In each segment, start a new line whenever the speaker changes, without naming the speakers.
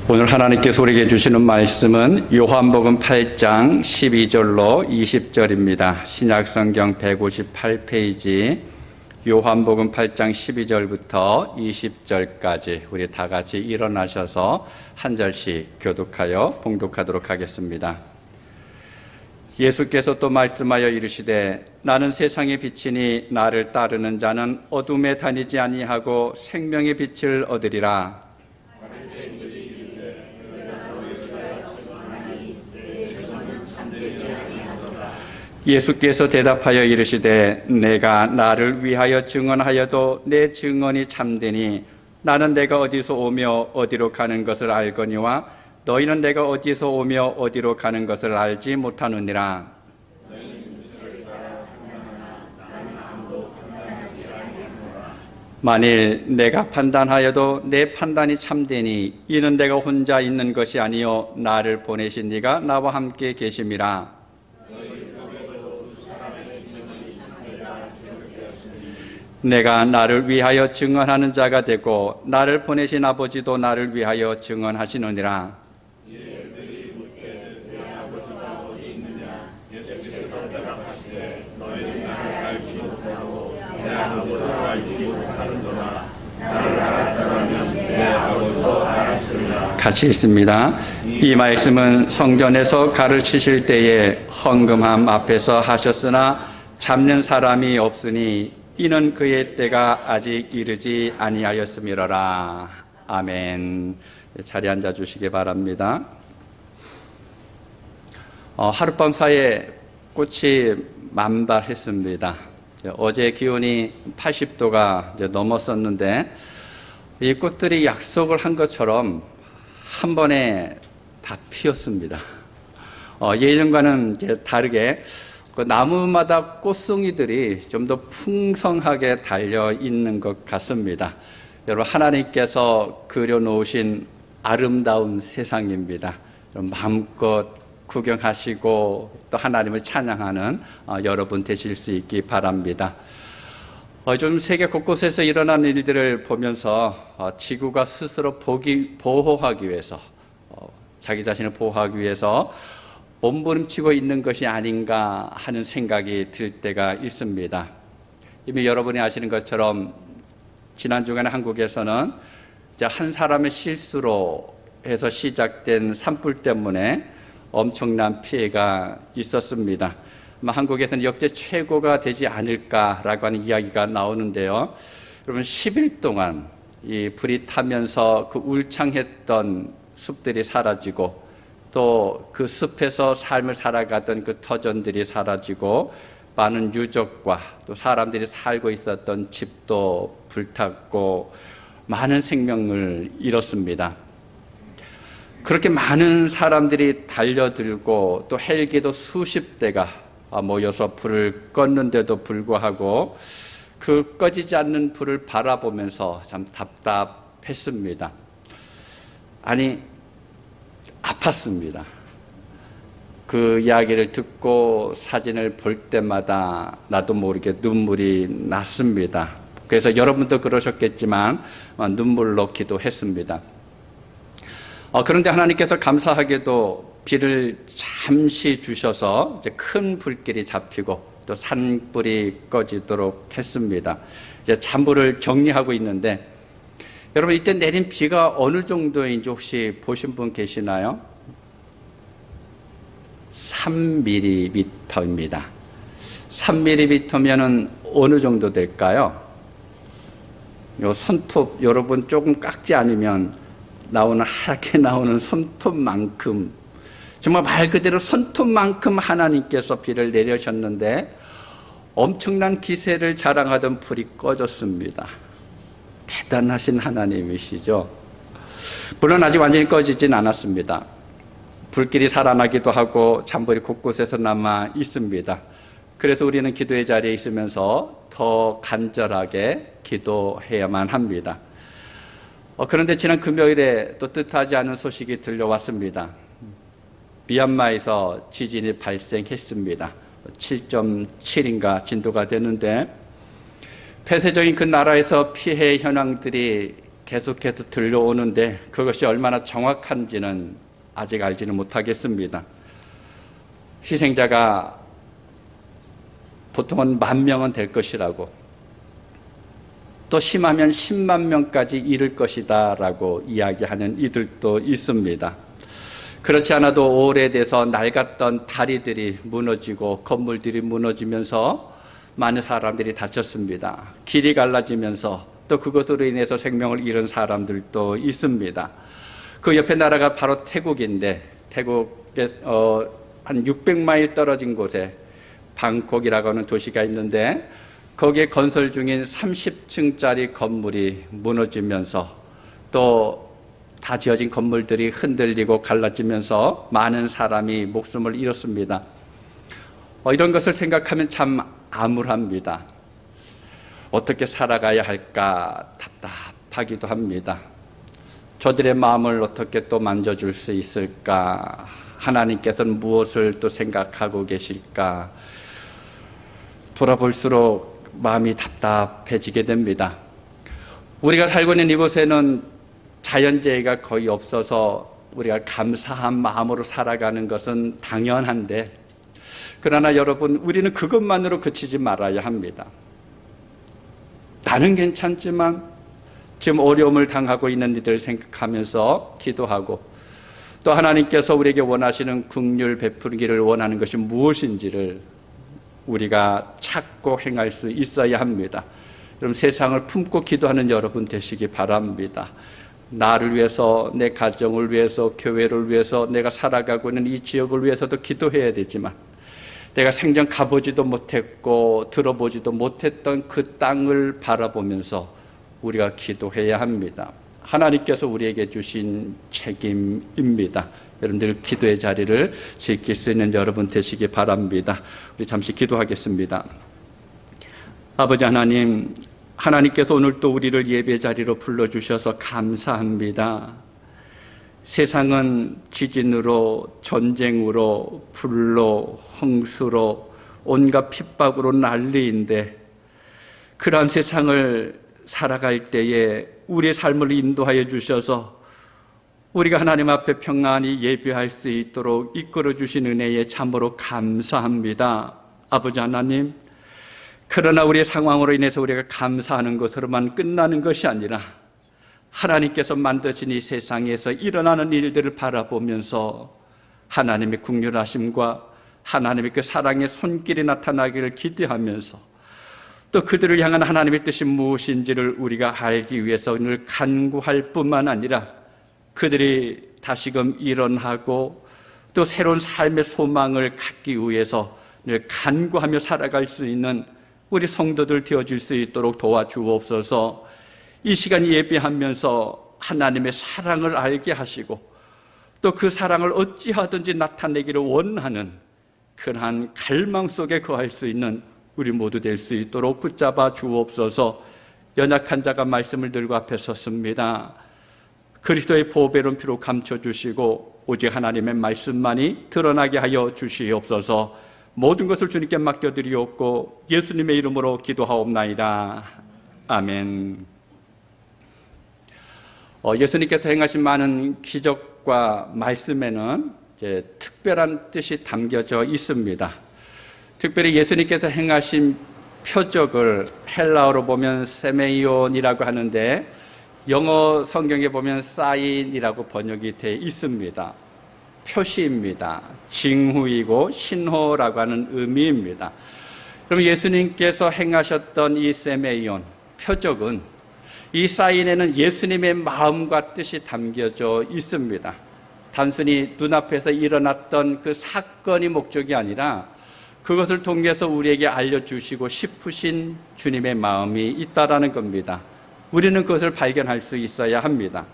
오늘 하나님께서 우리에게 주시는 말씀은 요한복음 8장 12절로 20절입니다. 신약성경 158페이지 요한복음 8장 12절부터 20절까지 우리 다 같이 일어나셔서 한 절씩 교독하여 봉독하도록 하겠습니다. 예수께서 또 말씀하여 이르시되 나는 세상의 빛이니 나를 따르는 자는 어둠에 다니지 아니하고 생명의 빛을 얻으리라. 예수께서 대답하여 이르시되 내가 나를 위하여 증언하여도 내 증언이 참되니 나는 내가 어디서 오며 어디로 가는 것을 알거니와 너희는 내가 어디서 오며 어디로 가는 것을 알지 못하느니라. 만일 내가 판단하여도 내 판단이 참되니 이는 내가 혼자 있는 것이 아니요 나를 보내신 이가 나와 함께 계심이라. 내가 나를 위하여 증언하는 자가 되고 나를 보내신 아버지도 나를 위하여 증언하시느니라. 같이 읽습니다. 이 말씀은 성전에서 가르치실 때에 헌금함 앞에서 하셨으나 잡는 사람이 없으니 이는 그의 때가 아직 이르지 아니하였음이로라. 아멘. 자리에 앉아 주시기 바랍니다. 하룻밤 사이에 꽃이 만발했습니다. 어제 기온이 80도가 넘었었는데 이 꽃들이 약속을 한 것처럼 한 번에 다 피었습니다. 예전과는 다르게 그 나무마다 꽃송이들이 좀 더 풍성하게 달려 있는 것 같습니다. 여러분, 하나님께서 그려놓으신 아름다운 세상입니다. 마음껏 구경하시고 또 하나님을 찬양하는 여러분 되실 수 있기 바랍니다. 요즘 세계 곳곳에서 일어나는 일들을 보면서 지구가 스스로 보호하기 위해서 자기 자신을 보호하기 위해서 몸부림치고 있는 것이 아닌가 하는 생각이 들 때가 있습니다. 이미 여러분이 아시는 것처럼 지난 주간에 한국에서는 한 사람의 실수로 해서 시작된 산불 때문에 엄청난 피해가 있었습니다. 한국에서는 역대 최고가 되지 않을까라고 하는 이야기가 나오는데요. 여러분, 10일 동안 이 불이 타면서 그 울창했던 숲들이 사라지고 또 그 숲에서 삶을 살아가던 그 터전들이 사라지고 많은 유적과 또 사람들이 살고 있었던 집도 불탔고 많은 생명을 잃었습니다. 그렇게 많은 사람들이 달려들고 또 헬기도 수십 대가 모여서 불을 껐는데도 불구하고 그 꺼지지 않는 불을 바라보면서 참 답답했습니다. 아니, 아팠습니다. 그 이야기를 듣고 사진을 볼 때마다 나도 모르게 눈물이 났습니다. 그래서 여러분도 그러셨겠지만 눈물로 기도했습니다. 그런데 하나님께서 감사하게도 비를 잠시 주셔서 이제 큰 불길이 잡히고 또 산불이 꺼지도록 했습니다. 이제 잔불을 정리하고 있는데 여러분, 이때 내린 비가 어느 정도인지 혹시 보신 분 계시나요? 3mm입니다. 3mm면은 어느 정도 될까요? 요 손톱 여러분 조금 깎지 않으면 하얗게 나오는 손톱만큼, 정말 말 그대로 손톱만큼 하나님께서 비를 내려셨는데 엄청난 기세를 자랑하던 불이 꺼졌습니다. 대단하신 하나님이시죠. 물론 아직 완전히 꺼지진 않았습니다. 불길이 살아나기도 하고 잔불이 곳곳에서 남아 있습니다. 그래서 우리는 기도의 자리에 있으면서 더 간절하게 기도해야만 합니다. 그런데 지난 금요일에 또 뜻하지 않은 소식이 들려왔습니다. 미얀마에서 지진이 발생했습니다. 7.7인가 진도가 되는데 폐쇄적인 그 나라에서 피해 현황들이 계속해서 들려오는데 그것이 얼마나 정확한지는 아직 알지는 못하겠습니다. 희생자가 보통은 10,000명은 될 것이라고, 또 심하면 10만 명까지 이를 것이다 라고 이야기하는 이들도 있습니다. 그렇지 않아도 오래돼서 낡았던 다리들이 무너지고 건물들이 무너지면서 많은 사람들이 다쳤습니다. 길이 갈라지면서 또 그것으로 인해서 생명을 잃은 사람들도 있습니다. 그 옆에 나라가 바로 태국인데, 태국에 한 600마일 떨어진 곳에 방콕이라고 하는 도시가 있는데, 거기에 건설 중인 30층짜리 건물이 무너지면서 또 다 지어진 건물들이 흔들리고 갈라지면서 많은 사람이 목숨을 잃었습니다. 이런 것을 생각하면 참 암울합니다. 어떻게 살아가야 할까 답답하기도 합니다. 저들의 마음을 어떻게 또 만져줄 수 있을까? 하나님께서는 무엇을 또 생각하고 계실까? 돌아볼수록 마음이 답답해지게 됩니다. 우리가 살고 있는 이곳에는 자연재해가 거의 없어서 우리가 감사한 마음으로 살아가는 것은 당연한데, 그러나 여러분, 우리는 그것만으로 그치지 말아야 합니다. 나는 괜찮지만 지금 어려움을 당하고 있는 이들을 생각하면서 기도하고, 또 하나님께서 우리에게 원하시는 긍휼 베풀기를 원하는 것이 무엇인지를 우리가 찾고 행할 수 있어야 합니다. 여러분, 세상을 품고 기도하는 여러분 되시기 바랍니다. 나를 위해서, 내 가정을 위해서, 교회를 위해서, 내가 살아가고 있는 이 지역을 위해서도 기도해야 되지만, 내가 생전 가보지도 못했고 들어보지도 못했던 그 땅을 바라보면서 우리가 기도해야 합니다. 하나님께서 우리에게 주신 책임입니다. 여러분들 기도의 자리를 지킬 수 있는 여러분 되시기 바랍니다. 우리 잠시 기도하겠습니다. 아버지 하나님, 하나님께서 오늘 또 우리를 예배 자리로 불러주셔서 감사합니다. 세상은 지진으로, 전쟁으로, 불로, 홍수로, 온갖 핍박으로 난리인데, 그러한 세상을 살아갈 때에 우리의 삶을 인도하여 주셔서 우리가 하나님 앞에 평안히 예배할 수 있도록 이끌어 주신 은혜에 참으로 감사합니다. 아버지 하나님, 그러나 우리의 상황으로 인해서 우리가 감사하는 것으로만 끝나는 것이 아니라 하나님께서 만드신 이 세상에서 일어나는 일들을 바라보면서 하나님의 긍휼하심과 하나님의 그 사랑의 손길이 나타나기를 기대하면서, 또 그들을 향한 하나님의 뜻이 무엇인지를 우리가 알기 위해서 늘 간구할 뿐만 아니라 그들이 다시금 일어나고 또 새로운 삶의 소망을 갖기 위해서 늘 간구하며 살아갈 수 있는 우리 성도들 되어질 수 있도록 도와주옵소서. 이 시간 예배하면서 하나님의 사랑을 알게 하시고 또 그 사랑을 어찌하든지 나타내기를 원하는 그러한 갈망 속에 거할 수 있는 우리 모두 될 수 있도록 붙잡아 주옵소서. 연약한 자가 말씀을 들고 앞에 섰습니다. 그리스도의 보배로운 피로 감춰주시고 오직 하나님의 말씀만이 드러나게 하여 주시옵소서. 모든 것을 주님께 맡겨드리옵고 예수님의 이름으로 기도하옵나이다. 아멘. 예수님께서 행하신 많은 기적과 말씀에는 특별한 뜻이 담겨져 있습니다. 특별히 예수님께서 행하신 표적을 헬라어로 보면 세메이온이라고 하는데 영어 성경에 보면 사인이라고 번역이 되어 있습니다. 표시입니다. 징후이고 신호라고 하는 의미입니다. 그럼 예수님께서 행하셨던 이 세메이온, 표적은 이 사인에는 예수님의 마음과 뜻이 담겨져 있습니다. 단순히 눈앞에서 일어났던 그 사건이 목적이 아니라 그것을 통해서 우리에게 알려주시고 싶으신 주님의 마음이 있다라는 겁니다. 우리는 그것을 발견할 수 있어야 합니다.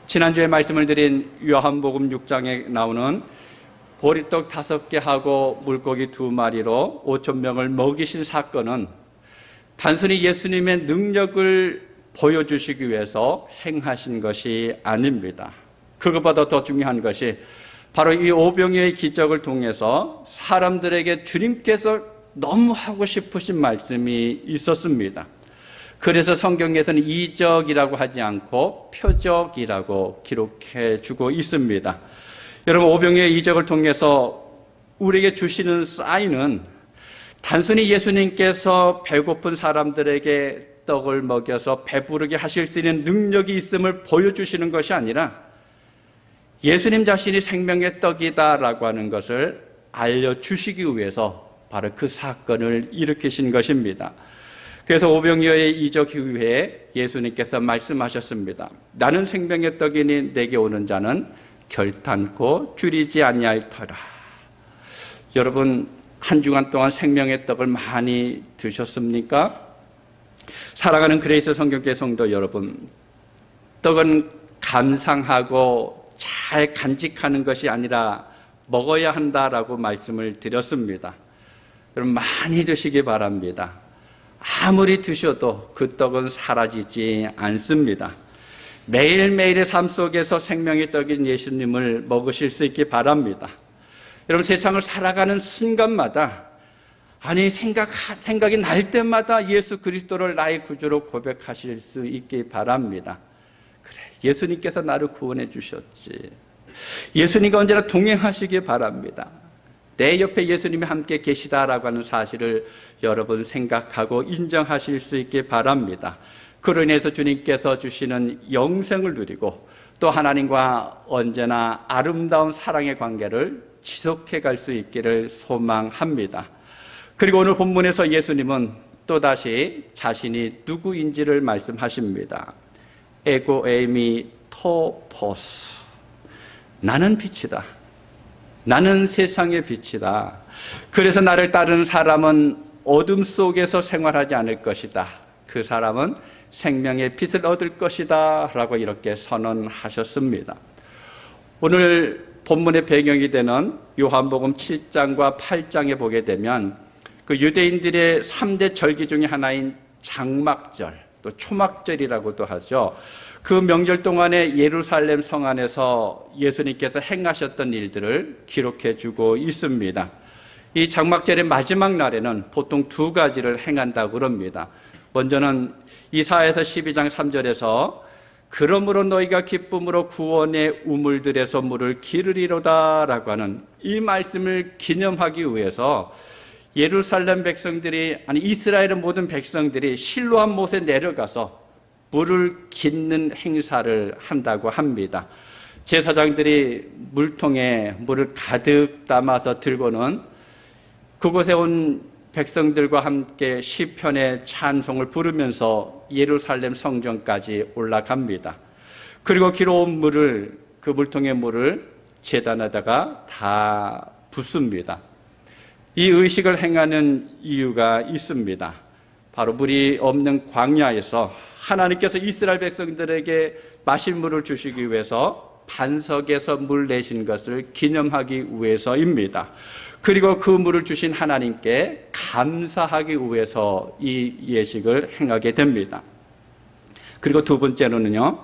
지난주에 말씀을 드린 요한복음 6장에 나오는 보리떡 5개 하고 물고기 2마리로 5,000명을 먹이신 사건은 단순히 예수님의 능력을 보여주시기 위해서 행하신 것이 아닙니다. 그것보다 더 중요한 것이 바로 이 오병이어의 기적을 통해서 사람들에게 주님께서 너무 하고 싶으신 말씀이 있었습니다. 그래서 성경에서는 이적이라고 하지 않고 표적이라고 기록해 주고 있습니다. 여러분, 오병이어의 이적을 통해서 우리에게 주시는 사인은 단순히 예수님께서 배고픈 사람들에게 떡을 먹여서 배부르게 하실 수 있는 능력이 있음을 보여주시는 것이 아니라 예수님 자신이 생명의 떡이다라고 하는 것을 알려주시기 위해서 바로 그 사건을 일으키신 것입니다. 그래서 오병이어의 이적 이후에 예수님께서 말씀하셨습니다. 나는 생명의 떡이니 내게 오는 자는 결탄코 줄이지 아니할 터라. 여러분, 한 주간 동안 생명의 떡을 많이 드셨습니까? 사랑하는 그레이스 성경교회 성도 여러분, 떡은 감상하고 잘 간직하는 것이 아니라 먹어야 한다라고 말씀을 드렸습니다. 여러분, 많이 드시기 바랍니다. 아무리 드셔도 그 떡은 사라지지 않습니다. 매일매일의 삶 속에서 생명의 떡인 예수님을 먹으실 수 있기 바랍니다. 여러분, 세상을 살아가는 순간마다, 아니 생각이 날 때마다 예수 그리스도를 나의 구주로 고백하실 수 있기 바랍니다. 그래, 예수님께서 나를 구원해 주셨지. 예수님과 언제나 동행하시기 바랍니다. 내 옆에 예수님이 함께 계시다라고 하는 사실을 여러분 생각하고 인정하실 수 있기 바랍니다. 그로 인해서 주님께서 주시는 영생을 누리고 또 하나님과 언제나 아름다운 사랑의 관계를 지속해 갈 수 있기를 소망합니다. 그리고 오늘 본문에서 예수님은 또다시 자신이 누구인지를 말씀하십니다. 에고 에이미 토포스, 나는 빛이다. 나는 세상의 빛이다. 그래서 나를 따르는 사람은 어둠 속에서 생활하지 않을 것이다. 그 사람은 생명의 빛을 얻을 것이다 라고 이렇게 선언하셨습니다. 오늘 본문의 배경이 되는 요한복음 7장과 8장에 보게 되면 그 유대인들의 3대 절기 중에 하나인 장막절, 또 초막절이라고도 하죠. 그 명절 동안에 예루살렘 성 안에서 예수님께서 행하셨던 일들을 기록해 주고 있습니다. 이 장막절의 마지막 날에는 보통 두 가지를 행한다고 합니다. 먼저는 이사야서 12장 3절에서 그러므로 너희가 기쁨으로 구원의 우물들에서 물을 기르리로다 라고 하는 이 말씀을 기념하기 위해서 예루살렘 백성들이, 아니 이스라엘의 모든 백성들이 실로암 못에 내려가서 물을 깃는 행사를 한다고 합니다. 제사장들이 물통에 물을 가득 담아서 들고는 그곳에 온 백성들과 함께 시편의 찬송을 부르면서 예루살렘 성전까지 올라갑니다. 그리고 길어온 물을, 그 물통의 물을 제단에다가 다 붓습니다. 이 의식을 행하는 이유가 있습니다. 바로 물이 없는 광야에서 하나님께서 이스라엘 백성들에게 마실 물을 주시기 위해서 반석에서 물 내신 것을 기념하기 위해서입니다. 그리고 그 물을 주신 하나님께 감사하기 위해서 이 예식을 행하게 됩니다. 그리고 두 번째로는요,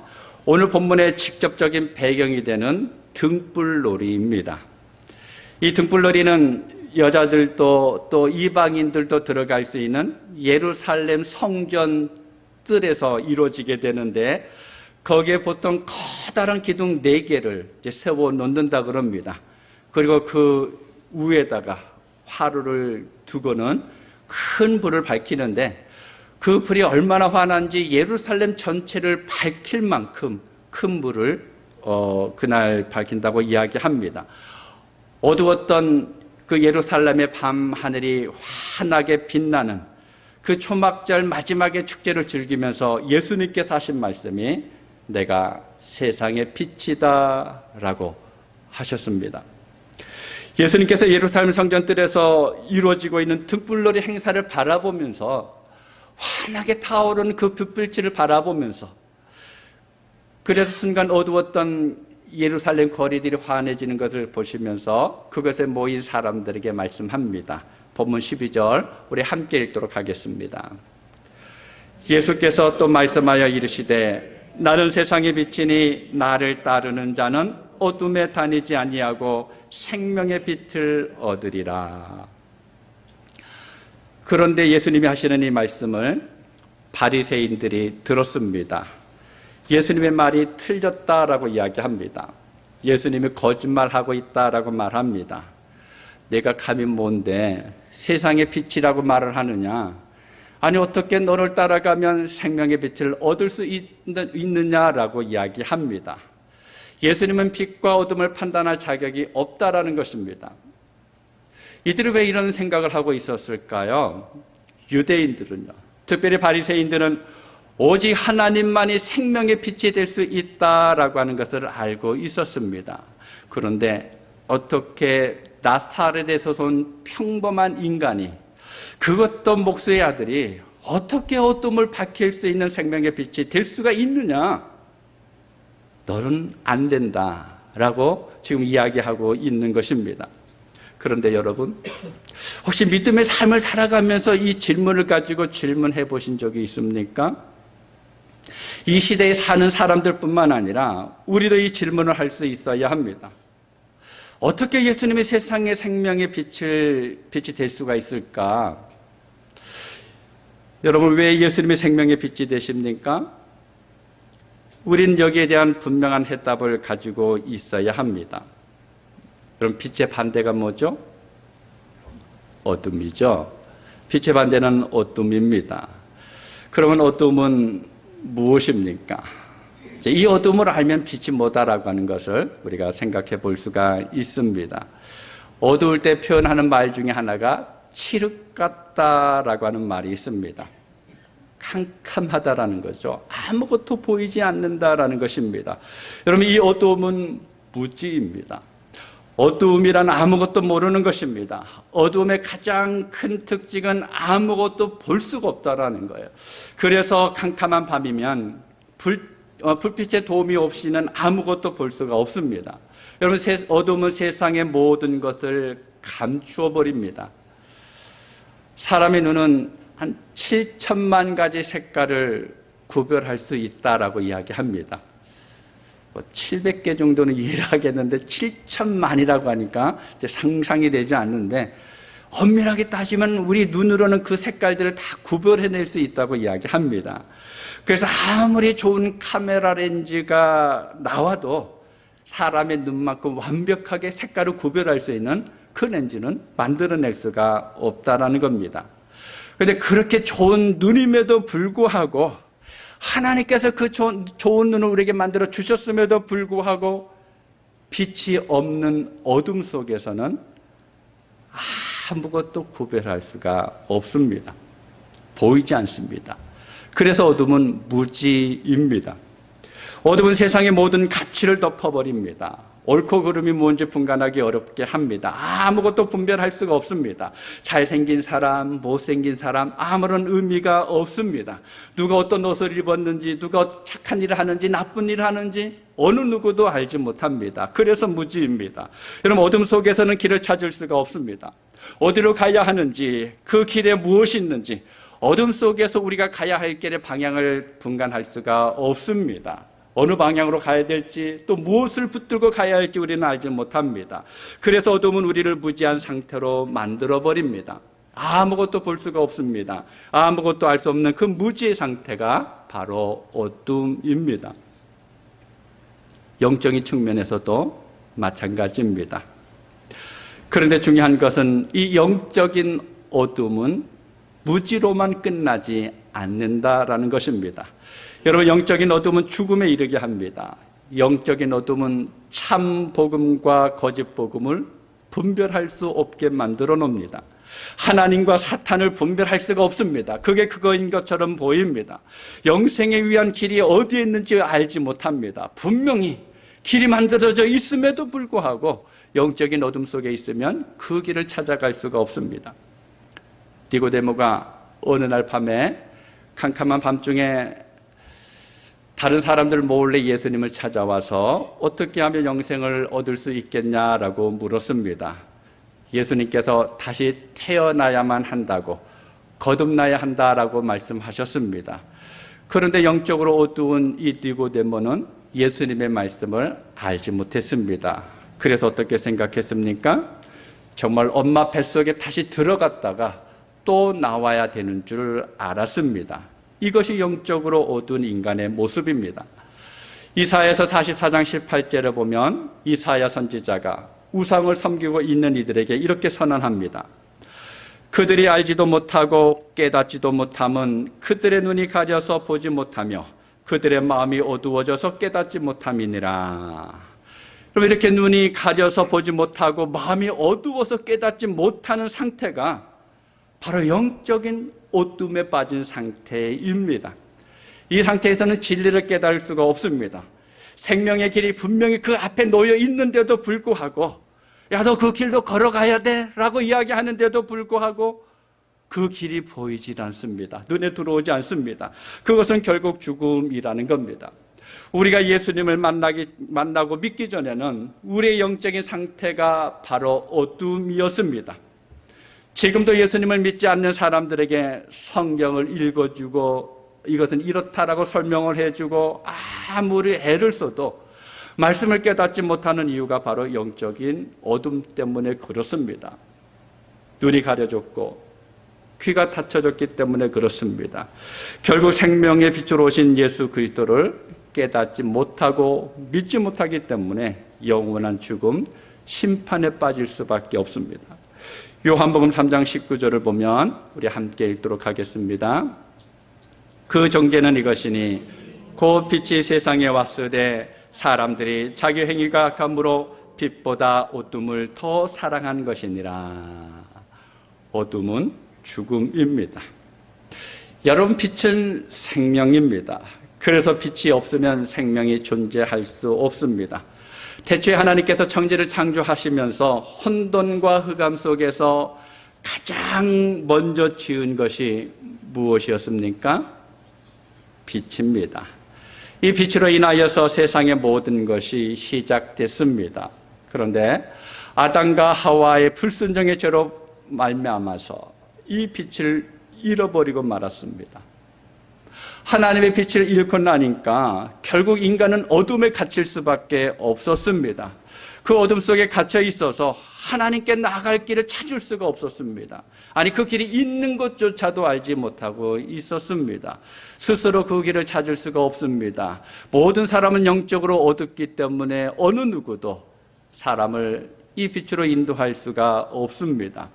오늘 본문의 직접적인 배경이 되는 등불놀이입니다. 이 등불놀이는 여자들도 또 이방인들도 들어갈 수 있는 예루살렘 성전 뜰에서 이루어지게 되는데, 거기에 보통 커다란 기둥 4개를 세워 놓는다고 합니다. 그리고 그 위에다가 화루를 두고는 큰 불을 밝히는데, 그 불이 얼마나 환한지 예루살렘 전체를 밝힐 만큼 큰 불을 그날 밝힌다고 이야기합니다. 어두웠던 그 예루살렘의 밤 하늘이 환하게 빛나는 그 초막절 마지막의 축제를 즐기면서 예수님께서 하신 말씀이 내가 세상의 빛이다 라고 하셨습니다. 예수님께서 예루살렘 성전뜰에서 이루어지고 있는 등불놀이 행사를 바라보면서, 환하게 타오르는 그 불빛을 바라보면서, 그래서 순간 어두웠던 예루살렘 거리들이 환해지는 것을 보시면서 그것에 모인 사람들에게 말씀합니다. 본문 12절 우리 함께 읽도록 하겠습니다. 예수께서 또 말씀하여 이르시되 나는 세상의 빛이니 나를 따르는 자는 어둠에 다니지 아니하고 생명의 빛을 얻으리라. 그런데 예수님이 하시는 이 말씀을 바리새인들이 들었습니다. 예수님의 말이 틀렸다라고 이야기합니다. 예수님이 거짓말하고 있다라고 말합니다. 내가 감히 뭔데 세상의 빛이라고 말을 하느냐? 아니 어떻게 너를 따라가면 생명의 빛을 얻을 수 있느냐라고 이야기합니다. 예수님은 빛과 어둠을 판단할 자격이 없다라는 것입니다. 이들이 왜 이런 생각을 하고 있었을까요? 유대인들은요, 특별히 바리새인들은 오직 하나님만이 생명의 빛이 될 수 있다라고 하는 것을 알고 있었습니다. 그런데 어떻게 나사렛에서 온 평범한 인간이, 그것도 목수의 아들이 어떻게 어둠을 밝힐 수 있는 생명의 빛이 될 수가 있느냐? 너는 안 된다라고 지금 이야기하고 있는 것입니다. 그런데 여러분, 혹시 믿음의 삶을 살아가면서 이 질문을 가지고 질문해 보신 적이 있습니까? 이 시대에 사는 사람들뿐만 아니라 우리도 이 질문을 할 수 있어야 합니다. 어떻게 예수님이 세상의 생명의 빛이 될 수가 있을까? 여러분, 왜 예수님이 생명의 빛이 되십니까? 우리는 여기에 대한 분명한 해답을 가지고 있어야 합니다. 그럼 빛의 반대가 뭐죠? 어둠이죠. 빛의 반대는 어둠입니다. 그러면 어둠은 무엇입니까? 이 어둠을 알면 빛이 뭐다라고 하는 것을 우리가 생각해 볼 수가 있습니다. 어두울 때 표현하는 말 중에 하나가 칠흑 같다라고 하는 말이 있습니다. 캄캄하다라는 거죠. 아무것도 보이지 않는다라는 것입니다. 여러분, 이 어두움은 무지입니다. 어두움이란 아무것도 모르는 것입니다. 어두움의 가장 큰 특징은 아무것도 볼 수가 없다라는 거예요. 그래서 캄캄한 밤이면 불빛의 도움이 없이는 아무것도 볼 수가 없습니다. 여러분, 어두움은 세상의 모든 것을 감추어 버립니다. 사람의 눈은 한 7천만 가지 색깔을 구별할 수 있다라고 이야기합니다. 700개 정도는 이해를 하겠는데 7천만이라고 하니까 이제 상상이 되지 않는데, 엄밀하게 따지면 우리 눈으로는 그 색깔들을 다 구별해낼 수 있다고 이야기합니다. 그래서 아무리 좋은 카메라 렌즈가 나와도 사람의 눈만큼 완벽하게 색깔을 구별할 수 있는 그 렌즈는 만들어낼 수가 없다라는 겁니다. 그런데 그렇게 좋은 눈임에도 불구하고, 하나님께서 그 좋은 눈을 우리에게 만들어 주셨음에도 불구하고 빛이 없는 어둠 속에서는 아무것도 구별할 수가 없습니다. 보이지 않습니다. 그래서 어둠은 무지입니다. 어둠은 세상의 모든 가치를 덮어버립니다. 옳고 그름이 뭔지 분간하기 어렵게 합니다. 아무것도 분별할 수가 없습니다. 잘생긴 사람, 못생긴 사람, 아무런 의미가 없습니다. 누가 어떤 옷을 입었는지, 누가 착한 일을 하는지, 나쁜 일을 하는지 어느 누구도 알지 못합니다. 그래서 무지입니다. 여러분, 어둠 속에서는 길을 찾을 수가 없습니다. 어디로 가야 하는지, 그 길에 무엇이 있는지, 어둠 속에서 우리가 가야 할 길의 방향을 분간할 수가 없습니다. 어느 방향으로 가야 될지, 또 무엇을 붙들고 가야 할지 우리는 알지 못합니다. 그래서 어둠은 우리를 무지한 상태로 만들어버립니다. 아무것도 볼 수가 없습니다. 아무것도 알 수 없는 그 무지의 상태가 바로 어둠입니다. 영적인 측면에서도 마찬가지입니다. 그런데 중요한 것은 이 영적인 어둠은 무지로만 끝나지 않는다라는 것입니다. 여러분, 영적인 어둠은 죽음에 이르게 합니다. 영적인 어둠은 참 복음과 거짓 복음을 분별할 수 없게 만들어 놓습니다. 하나님과 사탄을 분별할 수가 없습니다. 그게 그거인 것처럼 보입니다. 영생에 위한 길이 어디에 있는지 알지 못합니다. 분명히 길이 만들어져 있음에도 불구하고 영적인 어둠 속에 있으면 그 길을 찾아갈 수가 없습니다. 니고데모가 어느 날 밤에, 캄캄한 밤중에 다른 사람들 몰래 예수님을 찾아와서 어떻게 하면 영생을 얻을 수 있겠냐라고 물었습니다. 예수님께서 다시 태어나야만 한다고, 거듭나야 한다라고 말씀하셨습니다. 그런데 영적으로 어두운 이 니고데모는 예수님의 말씀을 알지 못했습니다. 그래서 어떻게 생각했습니까? 정말 엄마 뱃속에 다시 들어갔다가 또 나와야 되는 줄 알았습니다. 이것이 영적으로 어두운 인간의 모습입니다. 이사야서 44장 18절에 보면 이사야 선지자가 우상을 섬기고 있는 이들에게 이렇게 선언합니다. 그들이 알지도 못하고 깨닫지도 못함은 그들의 눈이 가려서 보지 못하며 그들의 마음이 어두워져서 깨닫지 못함이니라. 그럼 이렇게 눈이 가려서 보지 못하고 마음이 어두워서 깨닫지 못하는 상태가 바로 영적인 어둠에 빠진 상태입니다. 이 상태에서는 진리를 깨달을 수가 없습니다. 생명의 길이 분명히 그 앞에 놓여 있는데도 불구하고 야, 너 그 길로 걸어가야 돼 라고 이야기하는데도 불구하고 그 길이 보이질 않습니다. 눈에 들어오지 않습니다. 그것은 결국 죽음이라는 겁니다. 우리가 예수님을 만나고 믿기 전에는 우리의 영적인 상태가 바로 어둠이었습니다. 지금도 예수님을 믿지 않는 사람들에게 성경을 읽어주고 이것은 이렇다라고 설명을 해주고 아무리 애를 써도 말씀을 깨닫지 못하는 이유가 바로 영적인 어둠 때문에 그렇습니다. 눈이 가려졌고 귀가 닫혀졌기 때문에 그렇습니다. 결국 생명의 빛으로 오신 예수 그리스도를 깨닫지 못하고 믿지 못하기 때문에 영원한 죽음, 심판에 빠질 수밖에 없습니다. 요한복음 3장 19절을 보면 우리 함께 읽도록 하겠습니다. 그 종계는 이것이니 곧 빛이 세상에 왔으되 사람들이 자기 행위가 악함으로 빛보다 어둠을 더 사랑한 것이니라. 어둠은 죽음입니다. 여러분, 빛은 생명입니다. 그래서 빛이 없으면 생명이 존재할 수 없습니다. 태초에 하나님께서 천지를 창조하시면서 혼돈과 흑암 속에서 가장 먼저 지은 것이 무엇이었습니까? 빛입니다. 이 빛으로 인하여서 세상의 모든 것이 시작됐습니다. 그런데 아담과 하와의 불순종의 죄로 말미암아서 이 빛을 잃어버리고 말았습니다. 하나님의 빛을 잃고 나니까 결국 인간은 어둠에 갇힐 수밖에 없었습니다. 그 어둠 속에 갇혀 있어서 하나님께 나아갈 길을 찾을 수가 없었습니다. 아니, 그 길이 있는 것조차도 알지 못하고 있었습니다. 스스로 그 길을 찾을 수가 없습니다. 모든 사람은 영적으로 어둡기 때문에 어느 누구도 사람을 이 빛으로 인도할 수가 없습니다.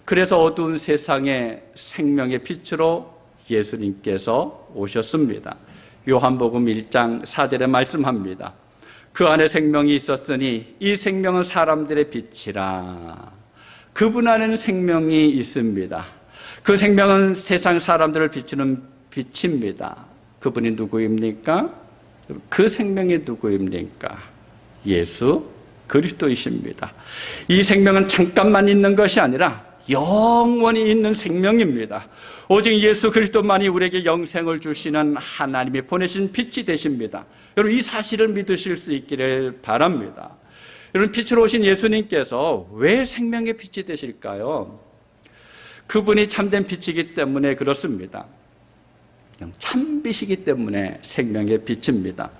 그래서 어두운 세상에 생명의 빛으로 예수님께서 오셨습니다. 요한복음 1장 4절에 말씀합니다. 그 안에 생명이 있었으니 이 생명은 사람들의 빛이라. 그분 안에는 생명이 있습니다. 그 생명은 세상 사람들을 비추는 빛입니다. 그분이 누구입니까? 그 생명이 누구입니까? 예수 그리스도이십니다. 이 생명은 잠깐만 있는 것이 아니라 영원히 있는 생명입니다. 오직 예수 그리스도만이 우리에게 영생을 주시는 하나님이 보내신 빛이 되십니다. 여러분, 이 사실을 믿으실 수 있기를 바랍니다. 여러분, 빛으로 오신 예수님께서 왜 생명의 빛이 되실까요? 그분이 참된 빛이기 때문에 그렇습니다. 참빛이기 때문에 생명의 빛입니다.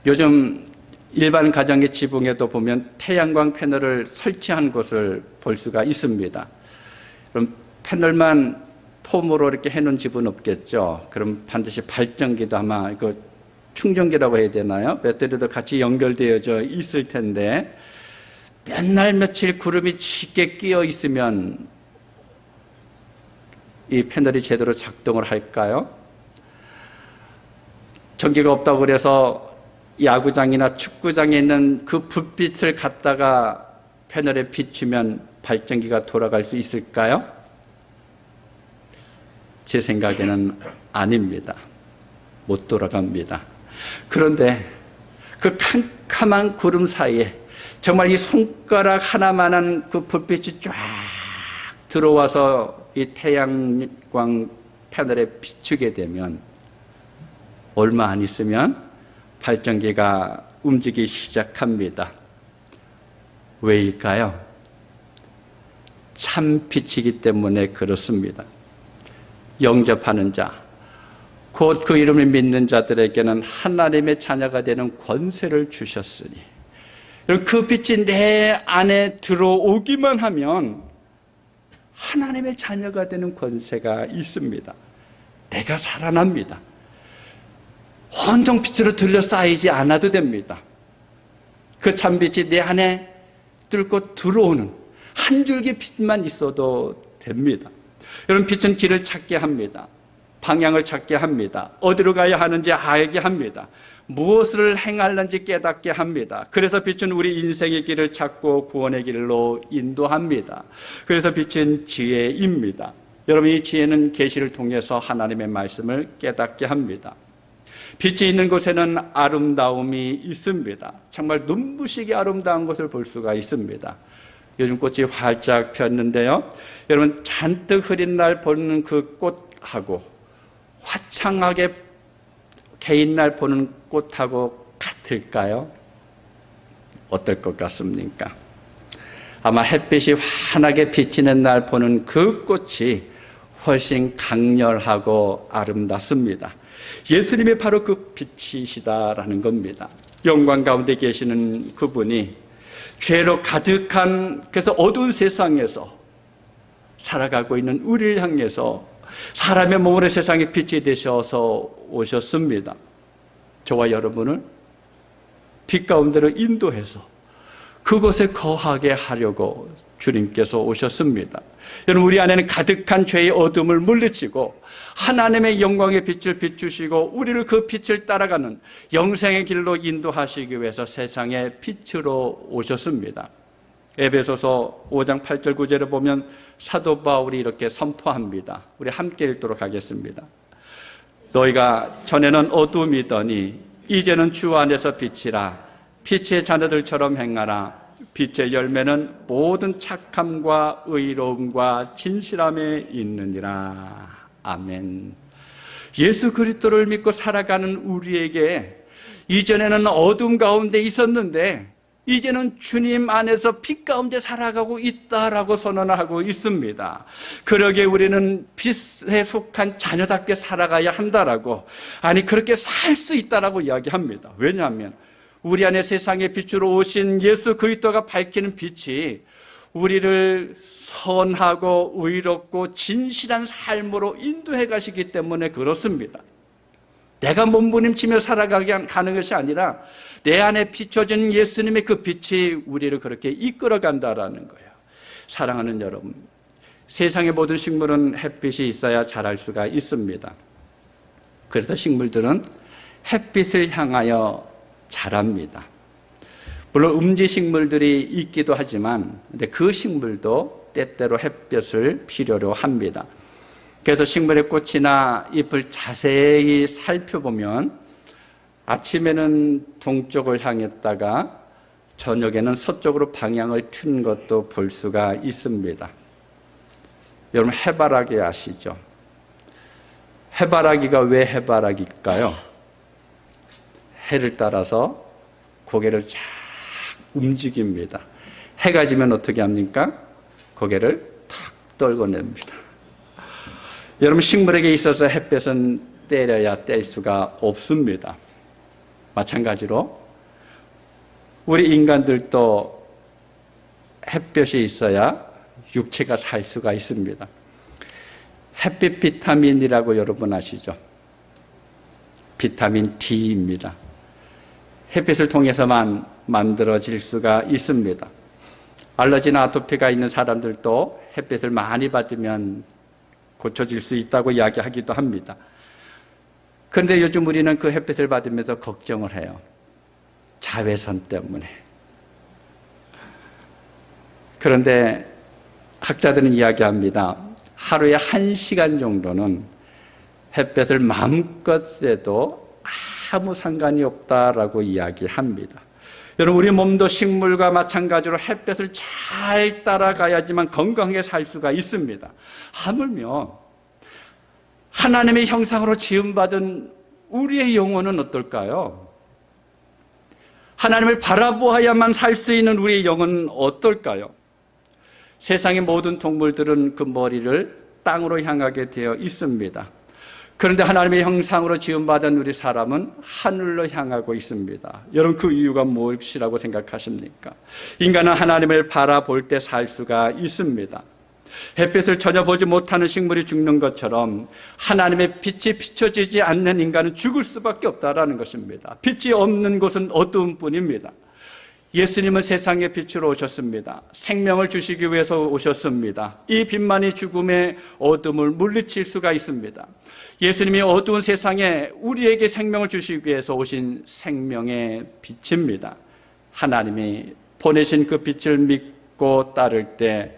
요즘 일반 가정의 지붕에도 보면 태양광 패널을 설치한 곳을 볼 수가 있습니다. 그럼 패널만 폼으로 이렇게 해놓은 집은 없겠죠. 그럼 반드시 발전기도 아마 충전기라고 해야 되나요? 배터리도 같이 연결되어져 있을 텐데 몇 날 며칠 구름이 짙게 끼어 있으면 이 패널이 제대로 작동을 할까요? 전기가 없다고 그래서 야구장이나 축구장에 있는 그 불빛을 갖다가 패널에 비추면 발전기가 돌아갈 수 있을까요? 제 생각에는 아닙니다. 못 돌아갑니다. 그런데 그 캄캄한 구름 사이에 정말 이 손가락 하나만한 그 불빛이 쫙 들어와서 이 태양광 패널에 비추게 되면 얼마 안 있으면 발전기가 움직이기 시작합니다. 왜일까요? 참빛이기 때문에 그렇습니다. 영접하는 자, 곧 그 이름을 믿는 자들에게는 하나님의 자녀가 되는 권세를 주셨으니, 그 빛이 내 안에 들어오기만 하면 하나님의 자녀가 되는 권세가 있습니다. 내가 살아납니다. 온통 빛으로 둘러싸이지 않아도 됩니다. 그 참빛이 내 안에 뚫고 들어오는 한 줄기 빛만 있어도 됩니다. 여러분, 빛은 길을 찾게 합니다. 방향을 찾게 합니다. 어디로 가야 하는지 알게 합니다. 무엇을 행하는지 깨닫게 합니다. 그래서 빛은 우리 인생의 길을 찾고 구원의 길로 인도합니다. 그래서 빛은 지혜입니다. 여러분, 이 지혜는 계시를 통해서 하나님의 말씀을 깨닫게 합니다. 빛이 있는 곳에는 아름다움이 있습니다. 정말 눈부시게 아름다운 것을 볼 수가 있습니다. 요즘 꽃이 활짝 폈는데요, 여러분, 잔뜩 흐린 날 보는 그 꽃하고 화창하게 개인 날 보는 꽃하고 같을까요? 어떨 것 같습니까? 아마 햇빛이 환하게 비치는 날 보는 그 꽃이 훨씬 강렬하고 아름답습니다. 예수님이 바로 그 빛이시다라는 겁니다. 영광 가운데 계시는 그분이 죄로 가득한, 그래서 어두운 세상에서 살아가고 있는 우리를 향해서 사람의 몸으로 세상에 빛이 되셔서 오셨습니다. 저와 여러분을 빛 가운데로 인도해서 그곳에 거하게 하려고 주님께서 오셨습니다. 여러분, 우리 안에는 가득한 죄의 어둠을 물리치고 하나님의 영광의 빛을 비추시고 우리를 그 빛을 따라가는 영생의 길로 인도하시기 위해서 세상에 빛으로 오셨습니다. 에베소서 5장 8절 9절에 보면 사도 바울이 이렇게 선포합니다. 우리 함께 읽도록 하겠습니다. 너희가 전에는 어둠이더니 이제는 주 안에서 빛이라. 빛의 자녀들처럼 행하라. 빛의 열매는 모든 착함과 의로움과 진실함에 있느니라. 아멘. 예수 그리스도를 믿고 살아가는 우리에게 이전에는 어둠 가운데 있었는데 이제는 주님 안에서 빛 가운데 살아가고 있다라고 선언하고 있습니다. 그러기에 우리는 빛에 속한 자녀답게 살아가야 한다라고, 아니 그렇게 살 수 있다라고 이야기합니다. 왜냐하면 우리 안에 세상의 빛으로 오신 예수 그리스도가 밝히는 빛이 우리를 선하고 의롭고 진실한 삶으로 인도해 가시기 때문에 그렇습니다. 내가 몸부림치며 살아가게 가는 것이 아니라 내 안에 비춰진 예수님의 그 빛이 우리를 그렇게 이끌어 간다라는 거예요. 사랑하는 여러분, 세상의 모든 식물은 햇빛이 있어야 자랄 수가 있습니다. 그래서 식물들은 햇빛을 향하여 자랍니다. 물론 음지식물들이 있기도 하지만 근데 그 식물도 때때로 햇볕을 필요로 합니다. 그래서 식물의 꽃이나 잎을 자세히 살펴보면 아침에는 동쪽을 향했다가 저녁에는 서쪽으로 방향을 튼 것도 볼 수가 있습니다. 여러분, 해바라기 아시죠? 해바라기가 왜 해바라기일까요? 해를 따라서 고개를 쫙 움직입니다. 해가 지면 어떻게 합니까? 고개를 탁 떨궈냅니다. 여러분, 식물에게 있어서 햇볕은 때려야 뗄 수가 없습니다. 마찬가지로 우리 인간들도 햇볕이 있어야 육체가 살 수가 있습니다. 햇빛 비타민이라고 여러분 아시죠? 비타민 D입니다. 햇빛을 통해서만 만들어질 수가 있습니다. 알러지나 아토피가 있는 사람들도 햇빛을 많이 받으면 고쳐질 수 있다고 이야기하기도 합니다. 그런데 요즘 우리는 그 햇빛을 받으면서 걱정을 해요. 자외선 때문에. 그런데 학자들은 이야기합니다. 하루에 1시간 정도는 햇빛을 마음껏 쐬도 아무 상관이 없다라고 이야기합니다. 여러분, 우리 몸도 식물과 마찬가지로 햇빛을 잘 따라가야지만 건강하게 살 수가 있습니다. 하물며 하나님의 형상으로 지음받은 우리의 영혼은 어떨까요? 하나님을 바라보아야만 살 수 있는 우리의 영혼은 어떨까요? 세상의 모든 동물들은 그 머리를 땅으로 향하게 되어 있습니다. 그런데 하나님의 형상으로 지음받은 우리 사람은 하늘로 향하고 있습니다. 여러분, 그 이유가 무엇이라고 생각하십니까? 인간은 하나님을 바라볼 때 살 수가 있습니다. 햇빛을 전혀 보지 못하는 식물이 죽는 것처럼 하나님의 빛이 비춰지지 않는 인간은 죽을 수밖에 없다라는 것입니다. 빛이 없는 곳은 어두움뿐입니다. 예수님은 세상의 빛으로 오셨습니다. 생명을 주시기 위해서 오셨습니다. 이 빛만이 죽음의 어둠을 물리칠 수가 있습니다. 예수님이 어두운 세상에 우리에게 생명을 주시기 위해서 오신 생명의 빛입니다. 하나님이 보내신 그 빛을 믿고 따를 때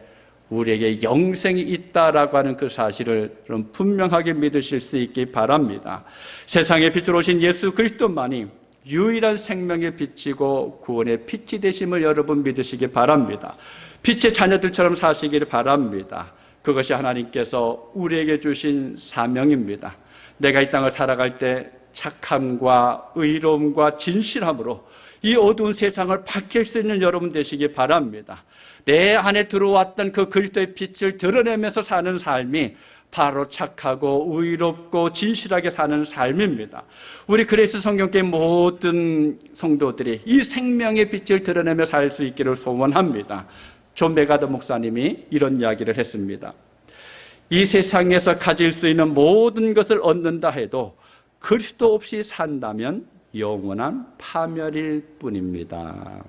우리에게 영생이 있다라고 하는 그 사실을 분명하게 믿으실 수 있기 바랍니다. 세상의 빛으로 오신 예수 그리스도만이 유일한 생명의 빛이고 구원의 빛이 되심을 여러분 믿으시기 바랍니다. 빛의 자녀들처럼 사시기를 바랍니다. 그것이 하나님께서 우리에게 주신 사명입니다. 내가 이 땅을 살아갈 때 착함과 의로움과 진실함으로 이 어두운 세상을 밝힐 수 있는 여러분 되시기 바랍니다. 내 안에 들어왔던 그 그리스도의 빛을 드러내면서 사는 삶이 바로 착하고 의롭고 진실하게 사는 삶입니다. 우리 그레이스 성경교회 모든 성도들이 이 생명의 빛을 드러내며 살 수 있기를 소원합니다. 존 메가더 목사님이 이런 이야기를 했습니다. 이 세상에서 가질 수 있는 모든 것을 얻는다 해도 그리스도 없이 산다면 영원한 파멸일 뿐입니다.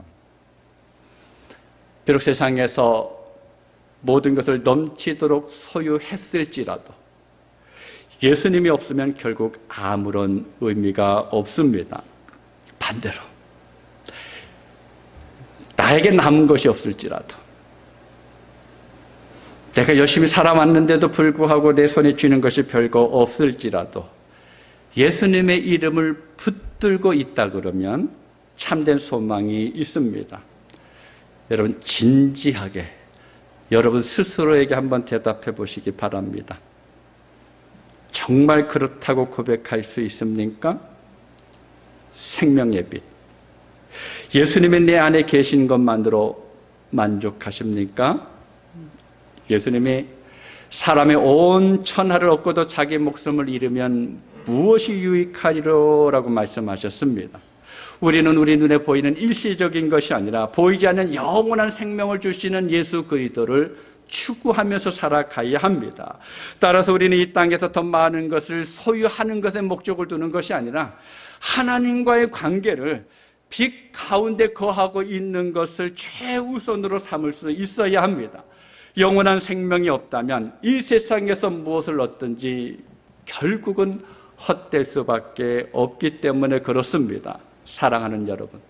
비록 세상에서 모든 것을 넘치도록 소유했을지라도 예수님이 없으면 결국 아무런 의미가 없습니다. 반대로 나에게 남은 것이 없을지라도, 내가 열심히 살아왔는데도 불구하고 내 손에 쥐는 것이 별거 없을지라도 예수님의 이름을 붙들고 있다 그러면 참된 소망이 있습니다. 여러분 진지하게 여러분 스스로에게 한번 대답해 보시기 바랍니다. 정말 그렇다고 고백할 수 있습니까? 생명의 빛, 예수님이 내 안에 계신 것만으로 만족하십니까? 예수님이 사람의 온 천하를 얻고도 자기 목숨을 잃으면 무엇이 유익하리로라고 말씀하셨습니다. 우리는 우리 눈에 보이는 일시적인 것이 아니라 보이지 않는 영원한 생명을 주시는 예수 그리스도를 추구하면서 살아가야 합니다. 따라서 우리는 이 땅에서 더 많은 것을 소유하는 것에 목적을 두는 것이 아니라 하나님과의 관계를 빛 가운데 거하고 있는 것을 최우선으로 삼을 수 있어야 합니다. 영원한 생명이 없다면 이 세상에서 무엇을 얻든지 결국은 헛될 수밖에 없기 때문에 그렇습니다. 사랑하는 여러분,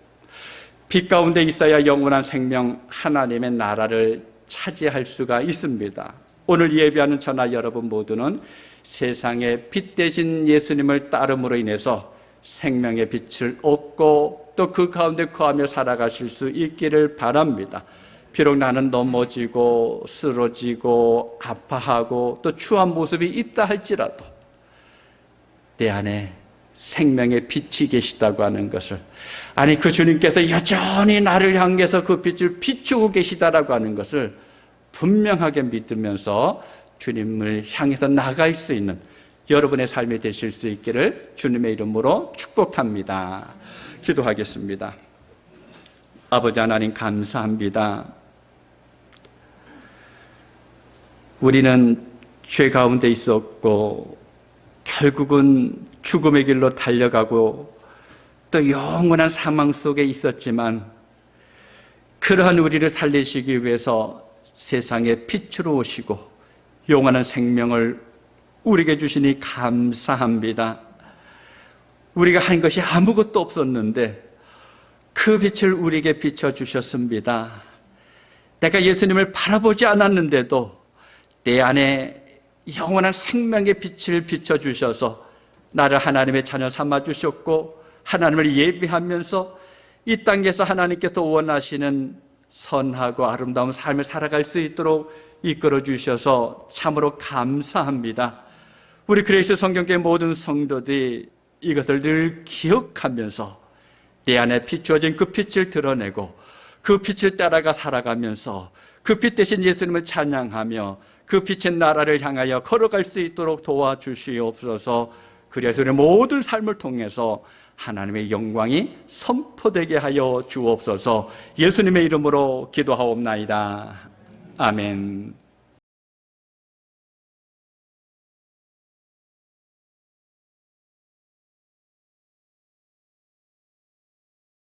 빛 가운데 있어야 영원한 생명 하나님의 나라를 차지할 수가 있습니다. 오늘 예배하는 저나 여러분 모두는 세상의 빛 대신 예수님을 따름으로 인해서 생명의 빛을 얻고 또 그 가운데 거하며 살아가실 수 있기를 바랍니다. 비록 나는 넘어지고 쓰러지고 아파하고 또 추한 모습이 있다 할지라도 내 안에 생명의 빛이 계시다고 하는 것을, 아니 그 주님께서 여전히 나를 향해서 그 빛을 비추고 계시다라고 하는 것을 분명하게 믿으면서 주님을 향해서 나갈 수 있는 여러분의 삶이 되실 수 있기를 주님의 이름으로 축복합니다. 기도하겠습니다. 아버지 하나님 감사합니다. 우리는 죄 가운데 있었고 결국은 죽음의 길로 달려가고 또 영원한 사망 속에 있었지만 그러한 우리를 살리시기 위해서 세상에 빛으로 오시고 영원한 생명을 우리에게 주시니 감사합니다. 우리가 한 것이 아무것도 없었는데 그 빛을 우리에게 비춰주셨습니다. 내가 예수님을 바라보지 않았는데도 내 안에 영원한 생명의 빛을 비춰주셔서 나를 하나님의 자녀 삼아주셨고 하나님을 예비하면서 이 땅에서 하나님께서 원하시는 선하고 아름다운 삶을 살아갈 수 있도록 이끌어 주셔서 참으로 감사합니다. 우리 그레이스 성경교회 모든 성도들이 이것을 늘 기억하면서 내 안에 비추어진 그 빛을 드러내고 그 빛을 따라가 살아가면서 그 빛 대신 예수님을 찬양하며 그 빛의 나라를 향하여 걸어갈 수 있도록 도와주시옵소서. 그래서 우리 모든 삶을 통해서 하나님의 영광이 선포되게 하여 주옵소서. 예수님의 이름으로 기도하옵나이다. 아멘.